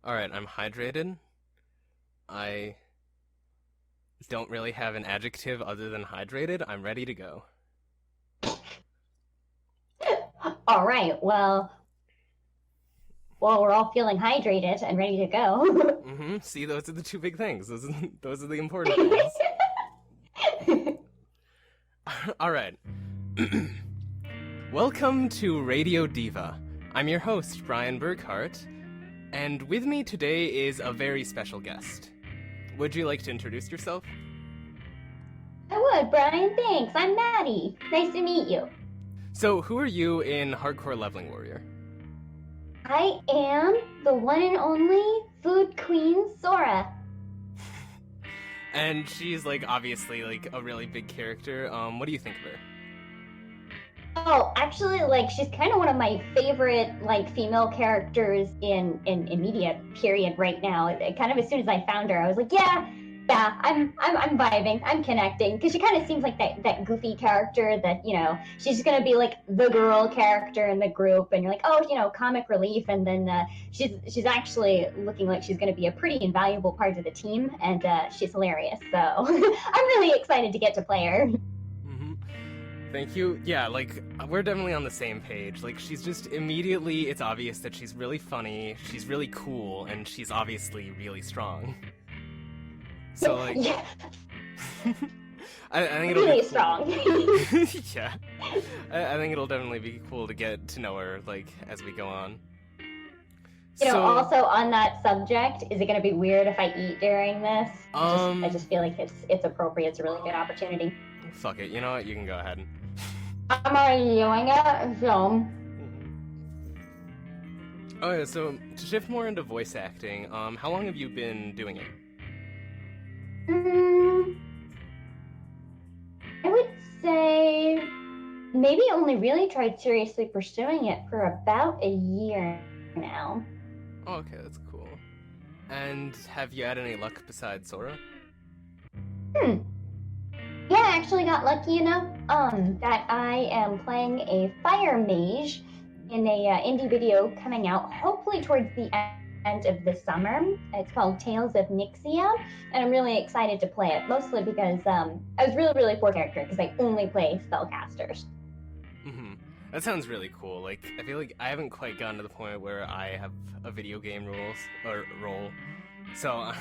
Alright, I'm hydrated. I don't really have an adjective other than hydrated. I'm ready to go. All right. Well, we're all feeling hydrated and ready to go. See, those are the two big things. Those are the important things. Alright. Welcome to Radio Diva. I'm your host, Brian Burghardt, and with me today is a very special guest. Would you like to introduce yourself? I would, Brian. Thanks. I'm Maddie. Nice to meet you. So, who are you in Hardcore Leveling Warrior? I am the one and only Food Queen Sora. And she's, obviously, a really big character. What do you think of her? Oh, actually, she's kind of one of my favorite, female characters in media, period, right now. Kind of as soon as I found her, I was like, yeah, I'm vibing, I'm connecting, because she kind of seems like that goofy character that, she's just gonna be the girl character in the group, and you're like, oh, comic relief, and then she's actually looking like she's gonna be a pretty invaluable part of the team, and she's hilarious, so I'm really excited to get to play her. Thank you. Yeah, we're definitely on the same page. She's just immediately, it's obvious that she's really funny, she's really cool, and she's obviously really strong. So, yeah. I think it'll really be cool. strong. Yeah. I think it'll definitely be cool to get to know her, as we go on. Also on that subject, is it going to be weird if I eat during this? I just feel like it's appropriate. It's a really good opportunity. Fuck it. You know what? You can go ahead. I'm already doing it, so... Oh yeah, so to shift more into voice acting, how long have you been doing it? I would say maybe only really tried seriously pursuing it for about a year now. Oh, okay, that's cool. And have you had any luck besides Sora? Yeah, I actually got lucky enough that I am playing a fire mage in a indie video coming out hopefully towards the end of the summer. It's called Tales of Nixia, and I'm really excited to play it, mostly because I was really poor character because I only play spellcasters. That sounds really cool. I feel like I haven't quite gotten to the point where I have a video game role, so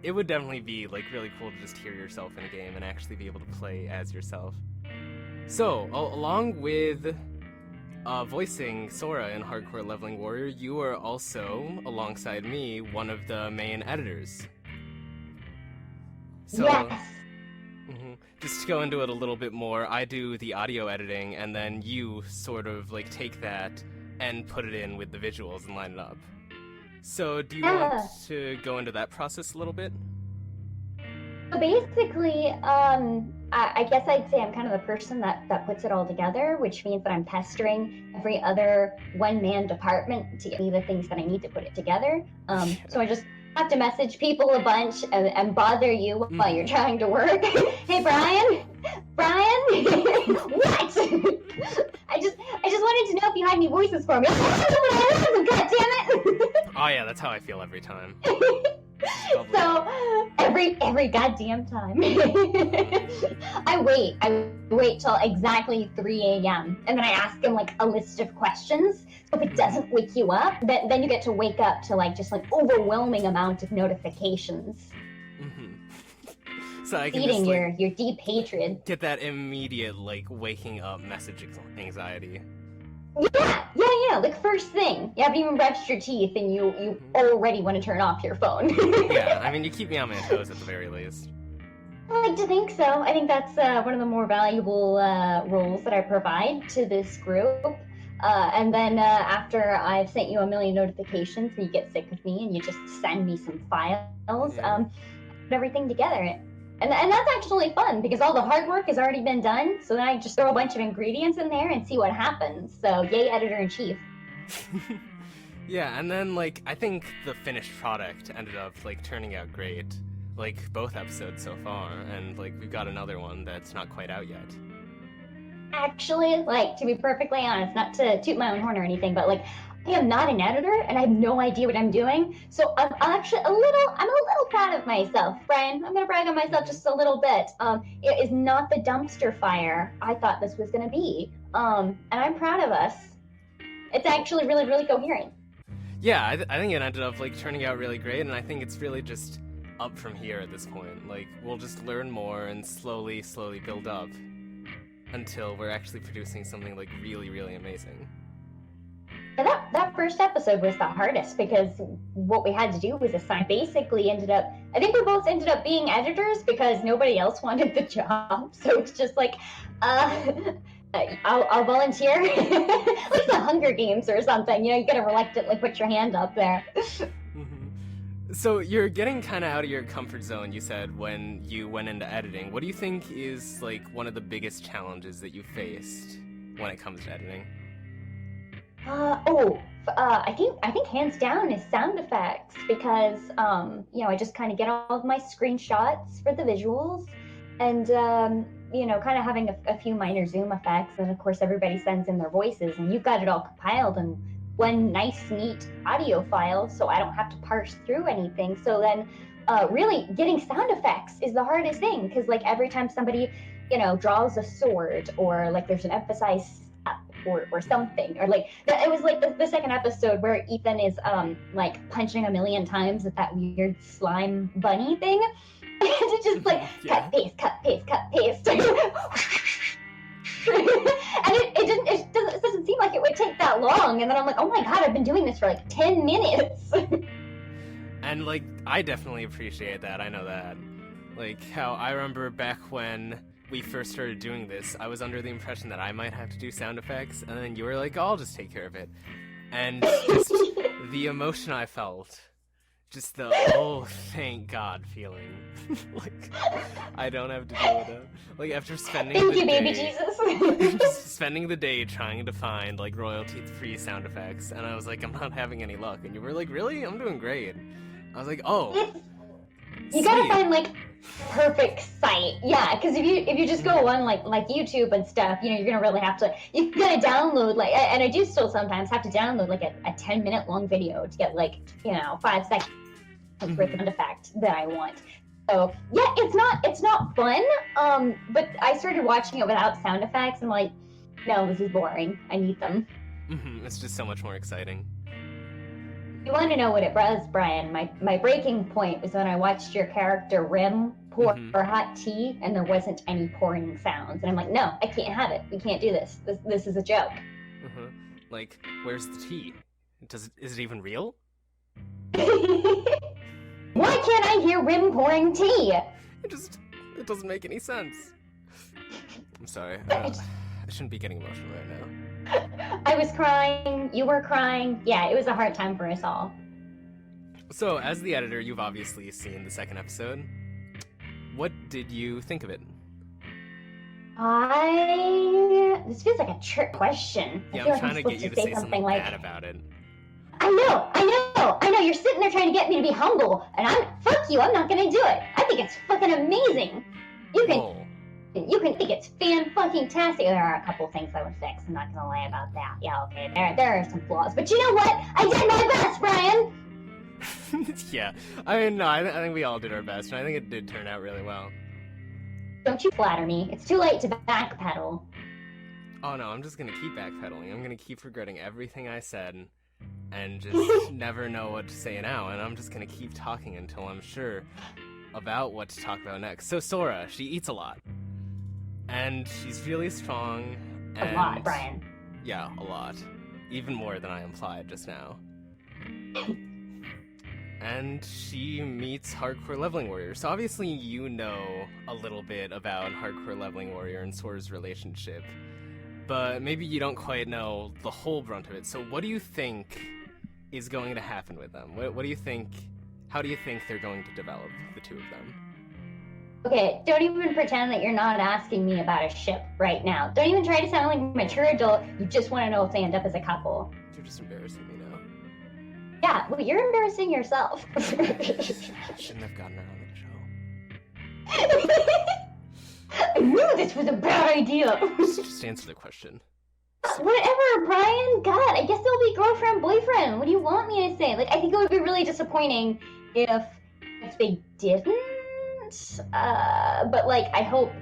it would definitely be really cool to just hear yourself in a game and actually be able to play as yourself. So, along with voicing Sora in Hardcore Leveling Warrior, you are also, alongside me, one of the main editors. So, yes. Just to go into it a little bit more, I do the audio editing, and then you sort of take that and put it in with the visuals and line it up. So, do you want to go into that process a little bit? So basically, I guess I'd say I'm kind of the person that puts it all together, which means that I'm pestering every other one-man department to get me the things that I need to put it together. So I just have to message people a bunch and bother you while you're trying to work. Hey, Brian? What? I just wanted to know if you had any voices for me. God damn it! Oh yeah, that's how I feel every time. So every goddamn time, I wait till exactly 3 a.m. and then I ask him a list of questions. So if it doesn't wake you up, then you get to wake up to just overwhelming amount of notifications. So I can feeding just your deep hatred. Get that immediate waking up message anxiety. Yeah, first thing. You haven't even brushed your teeth and you already want to turn off your phone. Yeah, I mean, you keep me on my toes at the very least. I like to think so. I think that's one of the more valuable roles that I provide to this group. And then after I've sent you a million notifications and you get sick of me and you just send me some files, put everything together. And that's actually fun because all the hard work has already been done. So then I just throw a bunch of ingredients in there and see what happens. So yay, editor-in-chief. Yeah, and then I think the finished product ended up turning out great. Both episodes so far, and we've got another one that's not quite out yet. Actually, to be perfectly honest, not to toot my own horn or anything, but I am not an editor, and I have no idea what I'm doing. So I'm actually I'm a little proud of myself, Brian. I'm gonna brag on myself just a little bit. It is not the dumpster fire I thought this was gonna be. And I'm proud of us. It's actually really, really coherent. Yeah, I think it ended up like turning out really great, and I think it's really just up from here at this point. Like, we'll just learn more and slowly build up until we're actually producing something like really, really amazing. And that first episode was the hardest because what we had to do was assign. Basically, I think we both ended up being editors because nobody else wanted the job. So it's just like, I'll volunteer, like the Hunger Games or something. You know, you gotta reluctantly put your hand up there. So you're getting kind of out of your comfort zone, you said, when you went into editing. What do you think is like one of the biggest challenges that you faced when it comes to editing? I think hands down is sound effects because you know, I just kind of get all of my screenshots for the visuals, and you know, kind of having a few minor zoom effects, and of course everybody sends in their voices, and you've got it all compiled in one nice, neat audio file, so I don't have to parse through anything. So then, really getting sound effects is the hardest thing because like every time somebody, you know, draws a sword or like there's an emphasized step or something, or like it was like the second episode where Ethan is like punching a million times with that weird slime bunny thing. It's just like cut paste, cut paste, cut paste. And it doesn't seem like it would take that long. And then I'm like, oh my god, I've been doing this for like 10 minutes. And like, I definitely appreciate that. I know that. Like, how I remember back when we first started doing this, I was under the impression that I might have to do sound effects, and then you were like, I'll just take care of it. And just the emotion I felt, just the oh thank God feeling. Like, I don't have to deal with it. Like, after spending Thank the you, day, baby Jesus. just spending the day trying to find like royalty-free sound effects, and I was like, I'm not having any luck. And you were like, really? I'm doing great. I was like, oh, you gotta find like perfect site, yeah, because if you just go on like YouTube and stuff, you know, you're gonna really have to, you gotta download like, and I do still sometimes have to download like a 10-minute long video to get like, you know, 5 seconds worth of effect that I want. So yeah, it's not fun, but I started watching it without sound effects and like, no, this is boring, I need them. It's just so much more exciting. You want to know what it was, Brian? My breaking point was when I watched your character Rim pour hot tea, and there wasn't any pouring sounds. And I'm like, no, I can't have it. We can't do this. This is a joke. Like, where's the tea? Is it even real? Why can't I hear Rim pouring tea? It doesn't make any sense. I'm sorry. I shouldn't be getting emotional right now. I was crying, you were crying. Yeah, it was a hard time for us all. So, as the editor, you've obviously seen the second episode. What did you think of it? This feels like a trick question. Yeah, I feel I'm trying like to get you to say something like bad about it. I know. You're sitting there trying to get me to be humble, and fuck you. I'm not gonna do it. I think it's fucking amazing. You can think it's fan-fucking-tastic. There are a couple things I would fix. I'm not gonna lie about that. Yeah, okay, there are some flaws. But you know what? I did my best, Brian! Yeah. I mean, no, I think we all did our best, and I think it did turn out really well. Don't you flatter me. It's too late to backpedal. Oh no, I'm just gonna keep backpedaling. I'm gonna keep regretting everything I said, and just never know what to say now, and I'm just gonna keep talking until I'm sure about what to talk about next. So Sora, she eats a lot. And she's really strong. And, a lot, Brian. Yeah, a lot. Even more than I implied just now. And she meets Hardcore Leveling Warrior. So obviously you know a little bit about Hardcore Leveling Warrior and Sora's relationship. But maybe you don't quite know the whole brunt of it. So what do you think is going to happen with them? What do you think... How do you think they're going to develop, the two of them? Okay, don't even pretend that you're not asking me about a ship right now. Don't even try to sound like a mature adult. You just want to know if they end up as a couple. You're just embarrassing me now. Yeah, well, you're embarrassing yourself. I shouldn't have gotten her on the show. I knew this was a bad idea. Just answer the question. Whatever, Brian. God, I guess they'll be girlfriend, boyfriend. What do you want me to say? Like, I think it would be really disappointing if they didn't. But like, I hope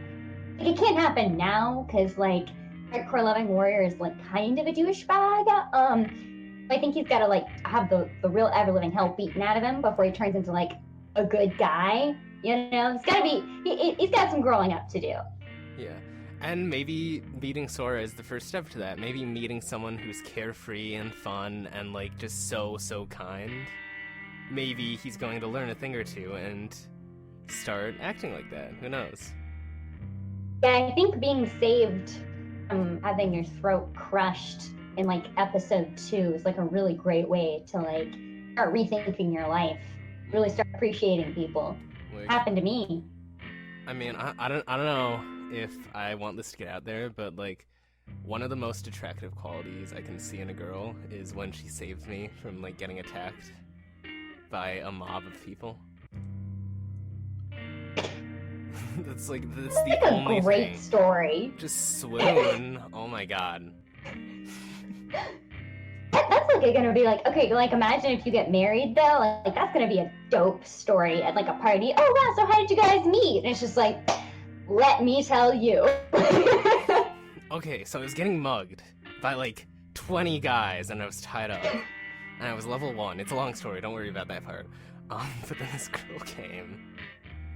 like, it can't happen now because like Hardcore Loving Warrior is like kind of a douchebag. I think he's got to like have the real ever living hell beaten out of him before he turns into like a good guy. You know, he's got to be. He's got some growing up to do. Yeah. And maybe meeting Sora is the first step to that. Maybe meeting someone who's carefree and fun and, like, just so kind. Maybe he's going to learn a thing or two and start acting like that. Who knows? Yeah, I think being saved from having your throat crushed in, like, episode 2 is, like, a really great way to, like, start rethinking your life. Really start appreciating people. Like, It happened to me. I mean, I don't know if I want this to get out there, but like one of the most attractive qualities I can see in a girl is when she saves me from like getting attacked by a mob of people. That's the only great thing. Story. Just swoon. Oh my god. That's like gonna be like, okay, like imagine if you get married though, like that's gonna be a dope story at like a party. Oh wow, so how did you guys meet? And it's just like, let me tell you. Okay, so I was getting mugged by like 20 guys and I was tied up. And I was level 1. It's a long story, don't worry about that part. But then this girl came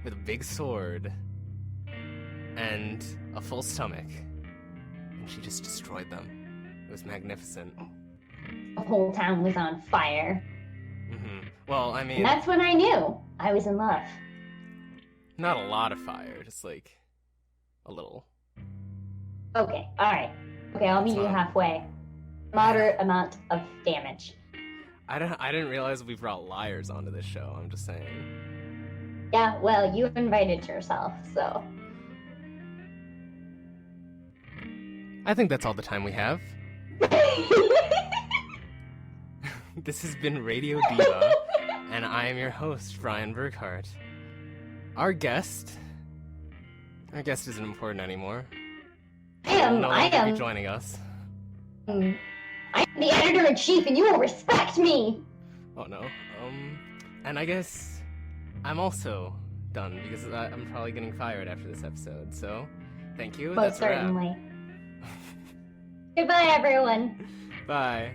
with a big sword and a full stomach. And she just destroyed them. It was magnificent. The whole town was on fire. Mm-hmm. Well, I mean... And that's when I knew I was in love. Not a lot of fire, just like a little. Okay, alright. Okay, I'll meet you halfway. Moderate amount of damage. I didn't realize we brought liars onto this show, I'm just saying. Yeah, well, you invited yourself, so... I think that's all the time we have. This has been Radio Diva, and I am your host, Brian Burghardt. Our guest isn't important anymore. I am. Be joining us. I'm the editor-in-chief, and you will respect me! Oh no. And I guess I'm also done, because I'm probably getting fired after this episode, so thank you. Most certainly. Goodbye, everyone. Bye.